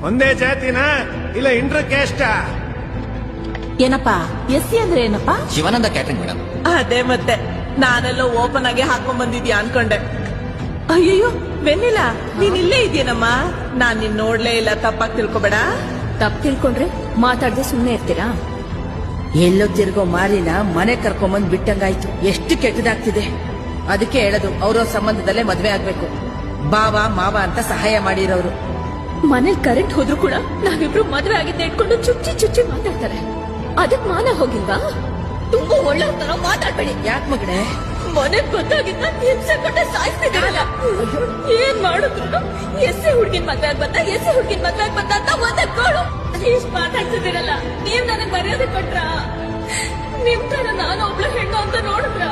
ಒಂದೇ ಜಾತಿನ ಇಲ್ಲ ಇಂಟರ್ ಕ್ಯಾಸ್ಟ? ಏನಪ್ಪಾ ಎಸ್ಸಿ ಅಂದ್ರೆ ಏನಪ್ಪಾ? Shivananda catering madam. ಅದೇ ಮತ್ತೆ ನಾನೆಲ್ಲ ಓಪನ್ ಆಗಿ ಹಾಕೊಂಡ್ ಬಂದಿದ್ಯಾ ಅನ್ಕೊಂಡೆ. ಅಯ್ಯಯ್ಯೋ ವೆನ್ನಿಲ್ಲ, ನೀನ್ ಇಲ್ಲೇ ಇದೆಯೇನಮ್ಮ? ನಾನ್ ನಿನ್ ನೋಡ್ಲೇ ಇಲ್ಲ, ತಪ್ಪಾಗಿ ತಿಳ್ಕೊಬೇಡ. ತಪ್ಪು ತಿಳ್ಕೊಂಡ್ರೆ ಮಾತಾಡದೆ ಸುಮ್ನೆ ಇರ್ತೀರಾ? ಎಲ್ಲೋ ತಿರ್ಗೋ ಮಾರಿನ ಮನೆ ಕರ್ಕೊಂಬಂದ್ ಬಿಟ್ಟಂಗಾಯ್ತು. ಎಷ್ಟು ಕೆಟ್ಟದಾಗ್ತಿದೆ. ಅದಕ್ಕೆ ಹೇಳೋದು, ಅವ್ರ ಸಂಬಂಧದಲ್ಲೇ ಮದ್ವೆ ಆಗ್ಬೇಕು. ಬಾವ ಮಾವ ಅಂತ ಸಹಾಯ ಮಾಡಿರೋರು. ಮನೇಲಿ ಕರೆಂಟ್ ಹೋದ್ರು ಕೂಡ ನಾವಿಬ್ರು ಮದ್ವೆ ಆಗಿದ್ದ ಇಟ್ಕೊಂಡು ಚುಚ್ಚಿ ಚುಚ್ಚಿ ಮಾತಾಡ್ತಾರೆ. ಅದಕ್ ಮಾನ ಹೋಗಿಲ್ವಾ? ತುಂಬಾ ಒಳ್ಳೆ ತರ ಮಾತಾಡ್ಬೇಡಿ. ಯಾಕೆ ಮಗನೇ? ಮನೆಗ್ ಗೊತ್ತಾಗಿದ್ದ ಹಿಂಸೆ ಕೊಟ್ಟೆ ಸಾಯಿಸ್ತಿದ್ದೀರಲ್ಲ. ಏನ್ ಮಾಡಿದ್ರು ಎಸ್ಸಿ ಹುಡ್ಗಿನ್ ಮದ್ವೆ ಆಗ್ ಬಂದ, ಎಸ್ಸಿ ಹುಡ್ಗಿನ್ ಮದ್ವೆ ಆಗ್ ಬಂದ ಅಂತ ಒಂದೇ ಗೋಳು. ಇಷ್ಟ್ ಮಾತಾಡ್ತಿದ್ದೀರಲ್ಲ, ನೀವ್ ನನಗ್ ಮರ್ಯಾದೆ ಕೊಟ್ರ? ನಿಮ್ ತರ ನಾನು ಒಬ್ಳು ಹೆಣ್ಣು ಅಂತ ನೋಡಿದ್ರ?